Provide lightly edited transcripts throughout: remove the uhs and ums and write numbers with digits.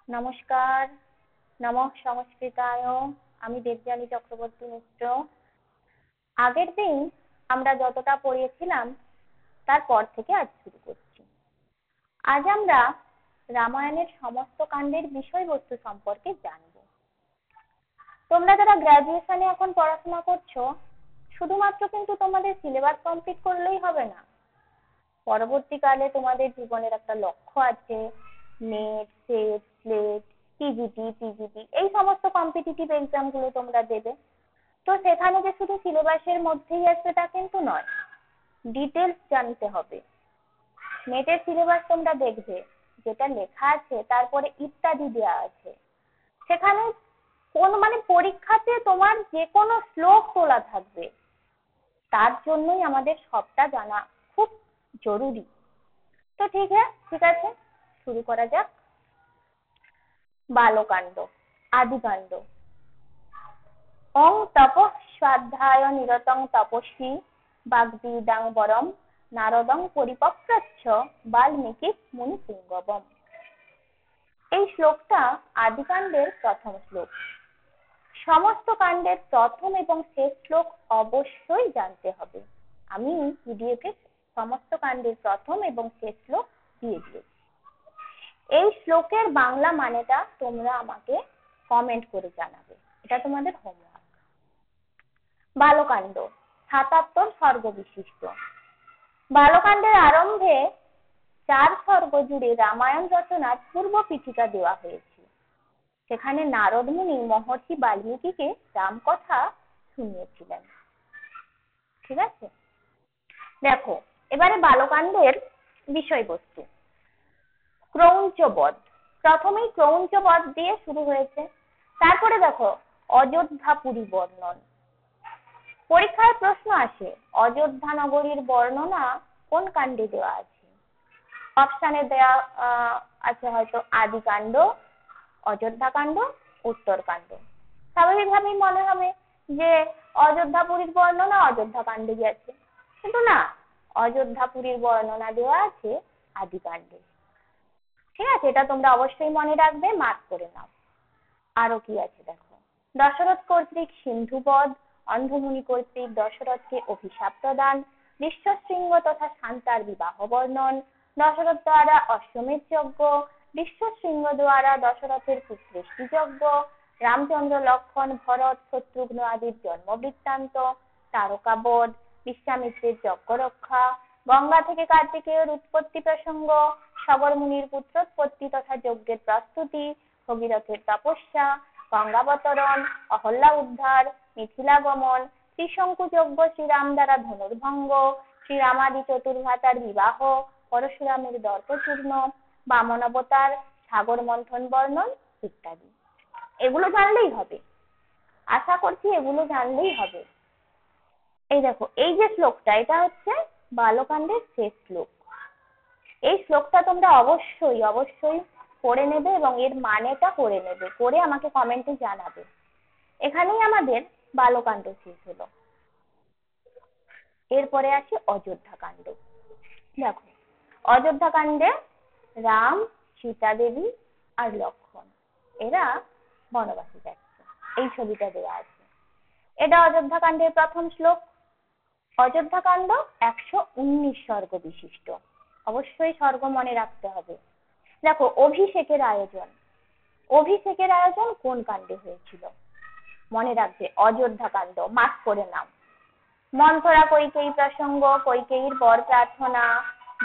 নমস্কার। নমঃ সংস্কৃতায়। আমি দেবযানী চক্রবর্তী মিশ্র। আগের দিন আমরা যতটা পড়িয়েছিলাম তারপর থেকে আজ শুরু করছি। আজ আমরা রামায়ণের সমস্ত কাণ্ডের বিষয়বস্তু সম্পর্কে জানব। তোমরা যারা গ্র্যাজুয়েশনে এখন পড়াশোনা করছো, শুধুমাত্র কিন্তু তোমাদের সিলেবাস কমপ্লিট করলেই হবে না। পরবর্তীকালে তোমাদের জীবনের একটা লক্ষ্য আছে, নেট, সেট, স্লেট, পিজিটি এই সমস্ত কম্পিটিটিভ এক্সামগুলো তোমরা দেবে। তো সেখানে যে শুধু সিলেবাসের মধ্যেই আসবে তা কিন্তু নয়, ডিটেলস জানতে হবে। নেটের সিলেবাস তোমরা দেখবে, যেটা লেখা আছে তারপরে ইত্যাদি দেওয়া আছে। সেখানে পরীক্ষাতে তোমার যে কোনো শ্লোক তোলা থাকবে, তার জন্যই আমাদের সবটা জানা খুব জরুরি। তো ঠিক আছে, শুরু করা যাক। বালকাণ্ড, আদিকাণ্ড। অং তপঃ স্বাধ্যায় নিরতং তপস্বী বাগ্বিদাং বরম নারদং পরিপপ্রচ্ছ বাল্মীকি মুনিপুঙ্গবম। এই শ্লোকটা আদিকাণ্ডের প্রথম শ্লোক। সমস্ত কাণ্ডের প্রথম এবং শেষ শ্লোক অবশ্যই জানতে হবে। আমি পিডিএফে সমস্ত কাণ্ডের প্রথম এবং শেষ শ্লোক দিয়ে দিয়েছি। এই শ্লোকের বাংলা মানেটা তোমরা আমাকে কমেন্ট করে জানাবে, এটা তোমাদের হোমওয়ার্ক। বালকাণ্ড ৭৭ সর্গ বিশিষ্ট। বালকাণ্ডের আরম্ভে ৪ সর্গ জুড়ে রামায়ণ রচনার পূর্ব পীঠিকা দেওয়া হয়েছে। সেখানে নারদ মুনি মহর্ষি বাল্মীকিকে রামকথা শুনিয়েছিলেন। ঠিক আছে, দেখো এবারে বালকাণ্ডের বিষয়বস্তু। ক্রৌঞ্চ বধ, প্রথমেই ক্রৌঞ্চ বধ দিয়ে শুরু হয়েছে। তারপরে দেখো অযোধ্যাপুরী বর্ণন। পরীক্ষায় প্রশ্ন আসে, অযোধ্যা নগরীর বর্ণনা কোন কাণ্ডে দেওয়া আছে? অপশানে দেওয়া আছে হয়তো আদিকাণ্ড, অযোধ্যাকাণ্ড, উত্তরকাণ্ড। স্বাভাবিকভাবেই মনে হবে যে অযোধ্যাপুরীর বর্ণনা অযোধ্যাকাণ্ডে গেছে, কিন্তু না, অযোধ্যাপুরীর বর্ণনা দেওয়া আছে আদিকাণ্ডে। ঠিক আছে, এটা তোমরা অবশ্যই মনে রাখবে, মার্ক করে নাও। আরো কি আছে দেখো, দশরথ কর্তৃক সিন্ধুবধ, অন্ধমুনি কর্তৃক দশরথকে অভিশাপ প্রদান, বিশ্বশৃঙ্গ তথা শান্তার বিবাহ বর্ণন, দশরথ দ্বারা অশ্বমেধ যজ্ঞ, বিশ্বশৃঙ্গ দ্বারা দশরথের পুত্রেষ্টি যজ্ঞ, রামচন্দ্র লক্ষ্মণ ভরত শত্রুঘ্ন আদির জন্ম বৃত্তান্ত, তারকাবধ, বিশ্বামিত্রের যজ্ঞ রক্ষা, গঙ্গা থেকে কার্তিকেয়ের উৎপত্তি প্রসঙ্গ, সগর মুনির পুত্রোৎপত্তি তথা যজ্ঞের প্রস্তুতি, ভগীরথের তপস্যা, গঙ্গাবতরণ, অহল্যা উদ্ধার, মিথিলা গমন, ত্রিশঙ্কু যজ্ঞ শ্রীরাম দ্বারা ধনুর্ভঙ্গ, শ্রীরামাদি চতুর্ভ্রাতার বিবাহ, পরশুরামের দর্পচূর্ণ, বামন অবতার, সাগর মন্থন বর্ণন ইত্যাদি। এগুলো জানলেই হবে, আশা করছি এগুলো জানলেই হবে। এই দেখো, এই যে শ্লোকটা, এটা হচ্ছে বালকাণ্ডের শেষ শ্লোক। এই শ্লোকটা তোমরা অবশ্যই অবশ্যই পড়ে নেবে এবং এর মানেটা করে নেবে, করে আমাকে কমেন্টে জানাবে। এখানেই আমাদের বালকাণ্ড শেষ হলো। এরপরে আসি অযোধ্যাকাণ্ড। দেখো, অযোধ্যাকাণ্ডে রাম, সীতা দেবী আর লক্ষ্মণ এরা বনবাসে যাচ্ছে, এই ছবিটা দেওয়া আছে। এটা অযোধ্যাকাণ্ডের প্রথম শ্লোক। অযোধ্যাকাণ্ড ১১৯ সর্গ বিশিষ্ট। অবশ্যই সর্গ মনে রাখতে হবে। দেখো, অভিষেকের আয়োজন। অভিষেকের আয়োজন কোন কাণ্ডে হয়েছিল? মনে রাখবে, অযোধ্যাকাণ্ড, মার্ক করে নাও। মন্থরা কৈকেয়ী প্রসঙ্গ, কৈকেয়ীর বর প্রার্থনা,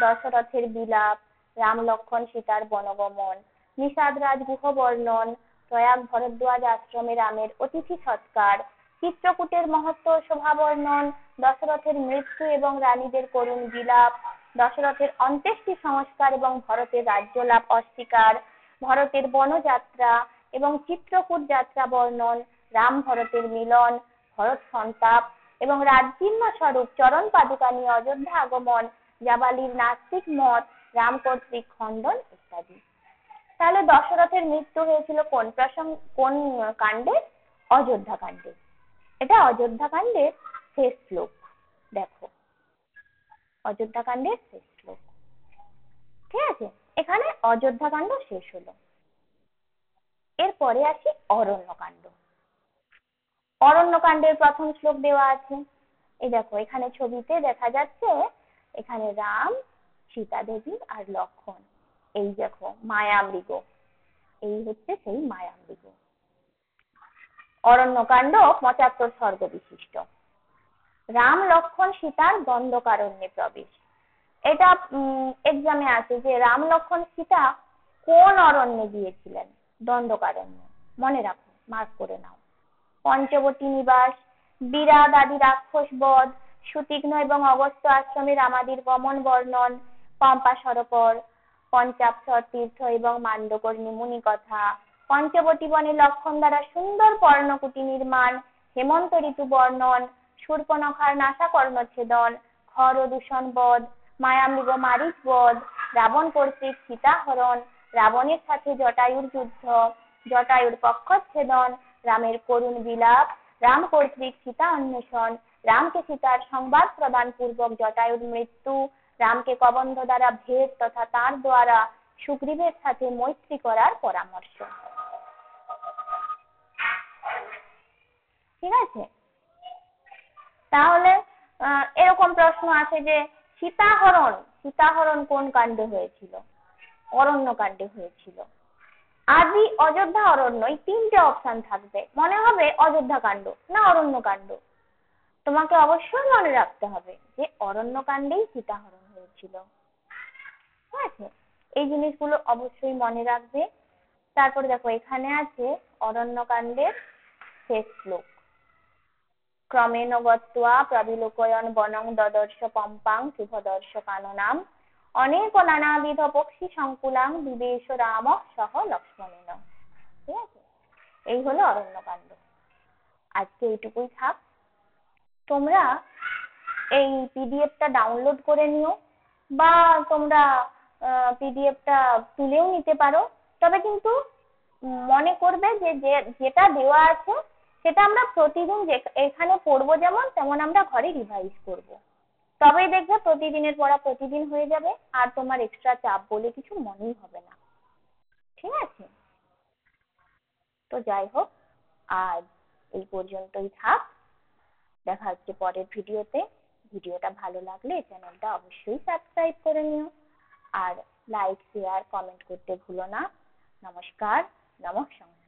দশরথের বিলাপ, রাম লক্ষ্মণ সীতার বনগমন, নিষাদ রাজগুহ বর্ণন, প্রয়াগ ভরদ্বাজ আশ্রমে রামের অতিথি সৎকার, চিত্রকূটের মহত্ব শোভা বর্ণন, দশরথের মৃত্যু এবং রানীদের করুণ বিলাপ, দশরথের অন্ত্যেষ্টি সংস্কার এবং ভরতের রাজ্যলাভ অস্বীকার, ভরতের বনযাত্রা এবং চিত্রকূট যাত্রা বর্ণন, রাম ভরতের মিলন, ভরত সন্তাপ এবং রাজ্যিম্মা স্বরূপ চরণ পাদুকা নিয়ে অযোধ্যা আগমন, জাবালির নাস্তিক মত, রাম কর্তৃক খণ্ডন ইত্যাদি। তাহলে দশরথের মৃত্যু হয়েছিল কোন কাণ্ডে? অযোধ্যাকাণ্ডে। এটা অযোধ্যাকাণ্ডের শেষ শ্লোক। দেখো, অযোধ্যাকাণ্ডের শেষ শ্লোক। ঠিক আছে, এখানে অযোধ্যাকাণ্ড শেষ হলো। এরপরে আসি অরণ্যকাণ্ড। অরণ্যকাণ্ডের প্রথম শ্লোক দেওয়া আছে। এই দেখো এখানে ছবিতে দেখা যাচ্ছে, এখানে রাম, সীতা দেবী আর লক্ষ্মণ, এই দেখো মায়ামৃগ, এই হচ্ছে সেই মায়ামৃগ। অরণ্যকাণ্ড ৭৫ সর্গ বিশিষ্ট। রাম লক্ষ্মণ সীতার দণ্ডকারণ্যে প্রবেশ। এটা এক্সামে আসে যে রাম লক্ষ্মণ সীতা কোন অরণ্যে গিয়েছিলেন? দণ্ডকারণ্যে। মনে রাখো, মার্ক করে নাও। পঞ্চবতী নিবাস, বিরাট আদি রাক্ষস বধ, সুতীক্ষ্ণ এবং অগস্ত্য আশ্রমে রামাদির গমন বর্ণন, পম্পা সরোবর, পঞ্চাক্ষর তীর্থ এবং মান্ডকর্ণী মুনি কথা, পঞ্চবতী বনে লক্ষ্মণ দ্বারা সুন্দর পর্ণকুটি নির্মাণ, হেমন্ত ঋতু বর্ণন, শূর্পণখার নাসাকর্ণ ছেদন, খর ও দূষণ বধ, মায়ামৃগ মারীচ বধ, রাবণ কর্তৃক সীতাহরণ, রাবণের সাথে জটায়ুর যুদ্ধ, জটায়ুর পক্ষচ্ছেদন, রামের করুণ বিলাপ, রাম কর্তৃক সীতা অন্বেষণ, রামকে সীতার সংবাদ প্রদান পূর্বক জটায়ুর মৃত্যু, রামকে কবন্ধ দ্বারা ভেদ তথা তার দ্বারা সুগ্রীবের সাথে মৈত্রী করার পরামর্শ। ঠিক আছে, তাহলে এরকম প্রশ্ন আসে যে সীতাহরণ কোন কাণ্ডে হয়েছিল? অরণ্যকাণ্ডে হয়েছিল। আদি, অযোধ্যা, অরণ্য, এই তিনটে অপশন থাকবে। মনে হবে অযোধ্যা কাণ্ড না অরণ্যকাণ্ড। তোমাকে অবশ্যই মনে রাখতে হবে যে অরণ্যকাণ্ডেই সীতাহরণ হয়েছিল। ঠিক আছে, এই জিনিসগুলো অবশ্যই মনে রাখবে। তারপরে দেখো এখানে আছে অরণ্যকাণ্ডের শেষ শ্লোক। ক্রমেণ গত্বা প্রবিলোকয়ন বনং দদর্শ পম্পাং শুভদর্শ কাননাম অনেক নানাবিধ পক্ষী সংকুলাং বিবেশ রাম সহ লক্ষ্মণেন। ঠিক আছে, এই হলো অরণ্যকাণ্ড। আজকে এইটুকুই থাক। তোমরা এই পিডিএফটা ডাউনলোড করে নিও বা তোমরা পিডিএফটা তুলেও নিতে পারো। তবে কিন্তু মনে করবে যে যেটা দেওয়া আছে সেটা আমরা প্রতিদিন এখানে পড়বো যেমন তেমন আমরা ঘরে রিভাইজ করব। তবেই দেখবে প্রতিদিনের পড়া প্রতিদিন হয়ে যাবে আর তোমার এক্সট্রা চাপ বলে কিছু মনেই হবে না। ঠিক আছে, তো যাই হোক আজ এই পর্যন্তই থাক। দেখা হচ্ছে পরের ভিডিওতে। ভিডিওটা ভালো লাগলে চ্যানেলটা অবশ্যই সাবস্ক্রাইব করে নিও আর লাইক শেয়ার কমেন্ট করতে ভুলো না। নমস্কার, নমঃ।